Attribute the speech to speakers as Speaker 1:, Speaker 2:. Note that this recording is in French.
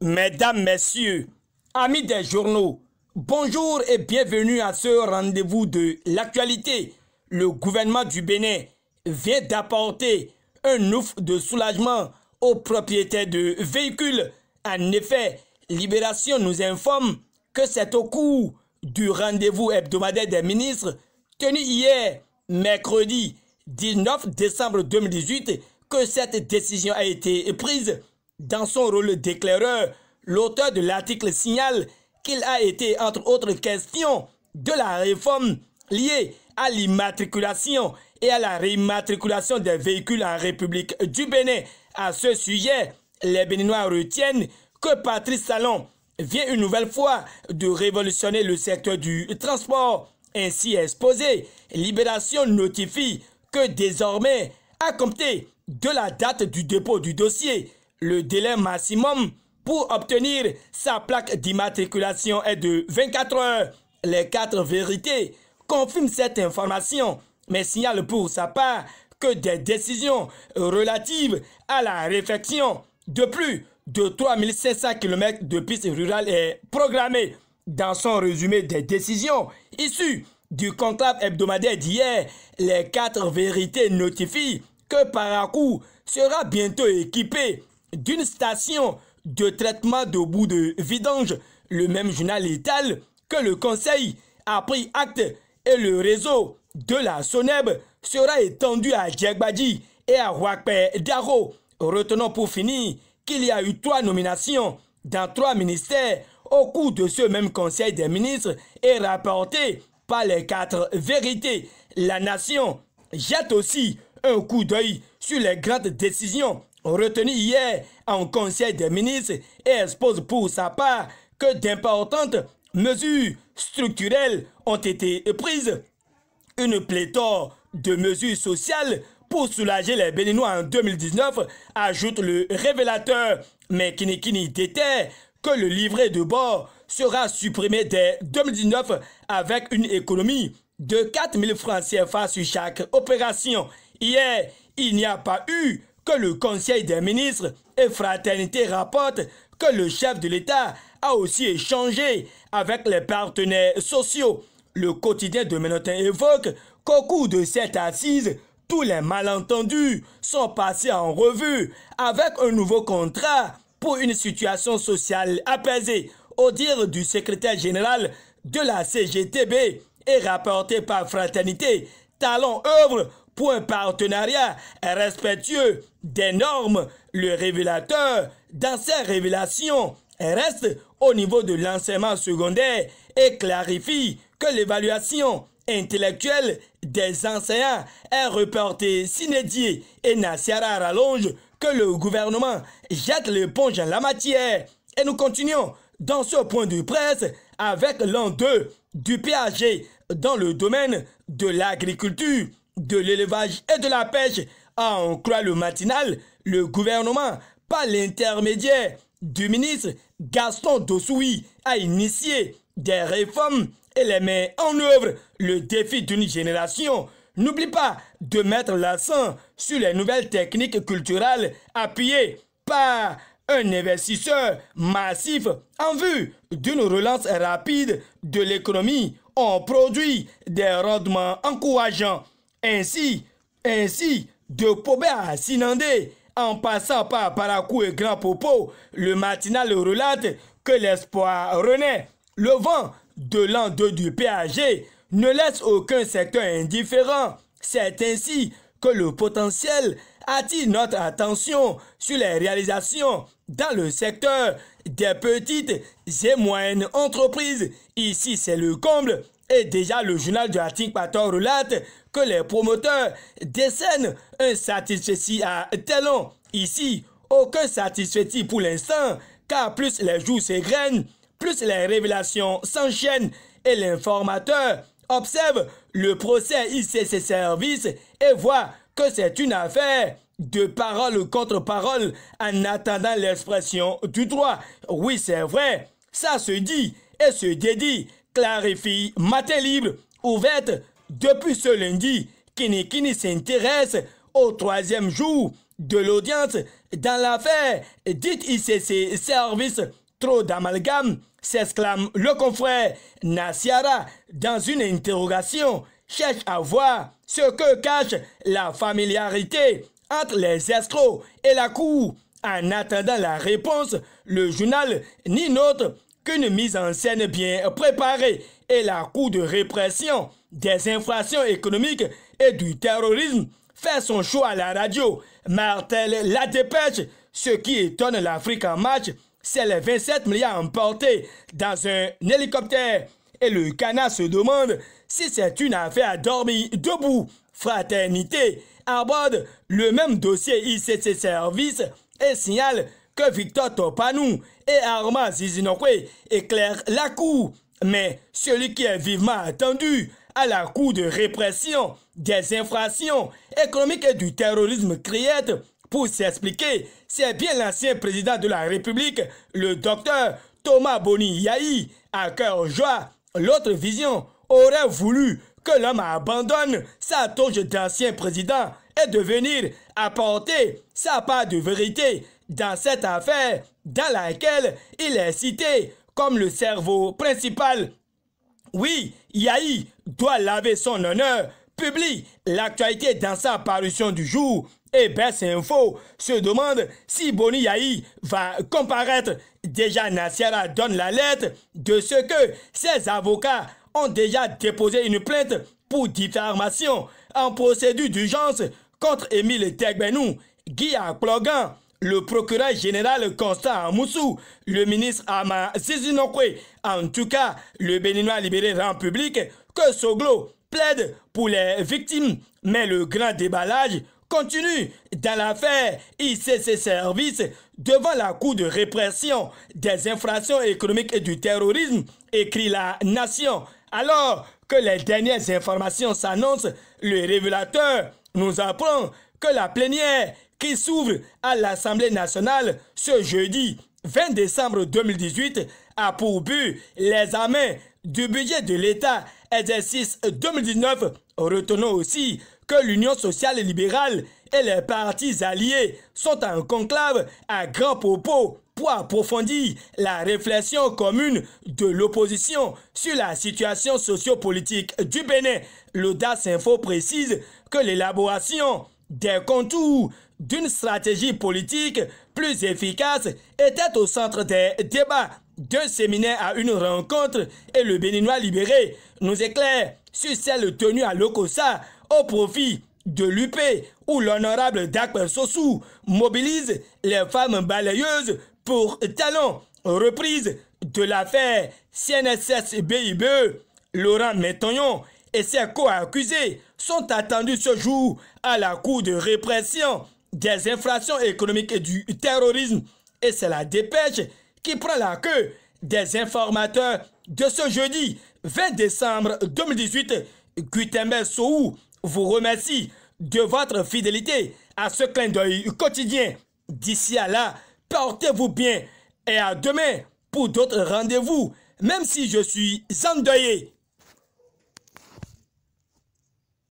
Speaker 1: Mesdames, Messieurs, amis des journaux, bonjour et bienvenue à ce rendez-vous de l'actualité. Le gouvernement du Bénin vient d'apporter un ouf de soulagement aux propriétaires de véhicules. En effet, Libération nous informe que c'est au cours du rendez-vous hebdomadaire des ministres tenu hier, mercredi 19 décembre 2018, que cette décision a été prise. Dans son rôle d'éclaireur, l'auteur de l'article signale qu'il a été, entre autres questions, de la réforme liée à l'immatriculation et à la réimmatriculation des véhicules en République du Bénin. À ce sujet, les Béninois retiennent que Patrice Talon vient une nouvelle fois de révolutionner le secteur du transport. Ainsi exposé, Libération notifie que désormais, à compter de la date du dépôt du dossier, le délai maximum pour obtenir sa plaque d'immatriculation est de 24 heures. Les 4 vérités confirment cette information, mais signalent pour sa part que des décisions relatives à la réfection de plus de 3500 km de pistes rurales est programmée. Dans son résumé des décisions issues du conclave hebdomadaire d'hier, les 4 vérités notifient que Parakou sera bientôt équipé d'une station de traitement de boue de vidange. Le même journal étale que le conseil a pris acte et le réseau de la SONEB sera étendu à Djegbadji et à Wakpe Daro. Retenons pour finir qu'il y a eu 3 nominations dans 3 ministères au cours de ce même conseil des ministres et rapporté par les 4 vérités. La nation jette aussi un coup d'œil sur les grandes décisions retenues hier en conseil des ministres et expose pour sa part que d'importantes mesures structurelles ont été prises. Une pléthore de mesures sociales pour soulager les Béninois en 2019, ajoute le révélateur. Mais Kinikini déterre que le livret de bord sera supprimé dès 2019 avec une économie de 4 000 francs CFA sur chaque opération. Hier, il n'y a pas eu que le Conseil des ministres et Fraternité rapportent que le chef de l'État a aussi échangé avec les partenaires sociaux. Le quotidien de Ménotin évoque qu'au cours de cette assise, tous les malentendus sont passés en revue avec un nouveau contrat pour une situation sociale apaisée. Au dire du secrétaire général de la CGTB et rapporté par Fraternité, Talon œuvre pour un partenariat respectueux des normes. Le révélateur, dans ses révélations, reste au niveau de l'enseignement secondaire et clarifie que l'évaluation intellectuelle des enseignants est reportée sine die et Nassiara rallonge que le gouvernement jette l'éponge en la matière. Et nous continuons dans ce point de presse avec l'an 2 du PAG dans le domaine de l'agriculture, de l'élevage et de la pêche. À en croire le matinal, le gouvernement, par l'intermédiaire du ministre Gaston Dossoui, a initié des réformes et les met en œuvre. Le défi d'une génération n'oublie pas de mettre l'accent sur les nouvelles techniques culturelles appuyées par un investisseur massif en vue d'une relance rapide de l'économie. On produit des rendements encourageants. Ainsi, de Pobé à Sinandé, en passant par Parakou et Grand Popo, le matinal relate que l'espoir renaît. Le vent de l'an 2 du PAG ne laisse aucun secteur indifférent. C'est ainsi que le potentiel attire notre attention sur les réalisations dans le secteur des petites et moyennes entreprises. Ici, c'est le comble. Et déjà, le journal de Atik Pator relate que les promoteurs décernent un satisfait à Talon. Ici, aucun satisfait pour l'instant, car plus les jours s'égrènent, plus les révélations s'enchaînent et l'informateur observe le procès ICC Service et voit que c'est une affaire de parole contre parole en attendant l'expression du droit. Oui, c'est vrai, ça se dit et se dédie, clarifie Matin Libre, ouverte depuis ce lundi. Kinikini s'intéresse au 3e jour de l'audience dans l'affaire dite ICC Service. Trop d'amalgame, s'exclame le confrère Nassiara dans une interrogation, cherche à voir ce que cache la familiarité entre les escrocs et la cour. En attendant la réponse, le journal n'y note qu'une mise en scène bien préparée et la cour de répression des infractions économiques et du terrorisme fait son show à la radio, martèle la dépêche. Ce qui étonne l'Afrique en marche, c'est les 27 milliards emportés dans un hélicoptère. Et le canard se demande si c'est une affaire à dormir debout. Fraternité aborde le même dossier ICC Service et signale que Victor Topanou et Armand Zizinokwe éclairent la cour. Mais celui qui est vivement attendu à la cour de répression des infractions économiques et du terrorisme criette pour s'expliquer, c'est bien l'ancien président de la République, le docteur Thomas Boni Yahi. À cœur joie, l'autre vision aurait voulu que l'homme abandonne sa toge d'ancien président et de venir apporter sa part de vérité dans cette affaire dans laquelle il est cité comme le cerveau principal. Oui, Yahi doit laver son honneur, publie l'actualité dans sa parution du jour et Best Info se demande si Boni Yahi va comparaître. Déjà Nassiara donne la lettre de ce que ses avocats ont déjà déposé une plainte pour diffamation en procédure d'urgence contre Émile Tegbenou, Guy Akplogan, le procureur général Constant Moussou, le ministre Ama Zizinokwe. En tout cas, le Béninois libéré rend public que Soglo plaide pour les victimes. Mais le grand déballage continue dans l'affaire ICC Service devant la Cour de répression des infractions économiques et du terrorisme, écrit la Nation. Alors que les dernières informations s'annoncent, le révélateur nous apprend que la plénière qui s'ouvre à l'Assemblée nationale ce jeudi 20 décembre 2018 a pour but l'examen du budget de l'État exercice 2019. Retenons aussi que l'Union sociale et libérale et les partis alliés sont en conclave à grands propos pour approfondir la réflexion commune de l'opposition sur la situation sociopolitique du Bénin. L'Audace Info précise que l'élaboration des contours d'une stratégie politique plus efficace était au centre des débats d'un séminaire à une rencontre et le Béninois libéré nous éclaire sur celle tenue à Lokossa au profit de l'UP où l'honorable Dakper Sossou mobilise les femmes balayeuses pour talon. Reprise de l'affaire CNSS-BIBE, Laurent Métonyon et ses co-accusés sont attendus ce jour à la Cour de répression des infractions économiques et du terrorisme. Et c'est la dépêche qui prend la queue des informateurs de ce jeudi 20 décembre 2018. Gutenberg Sohou vous remercie de votre fidélité à ce clin d'œil quotidien. D'ici à là, portez-vous bien et à demain pour d'autres rendez-vous, même si je suis endeuillé.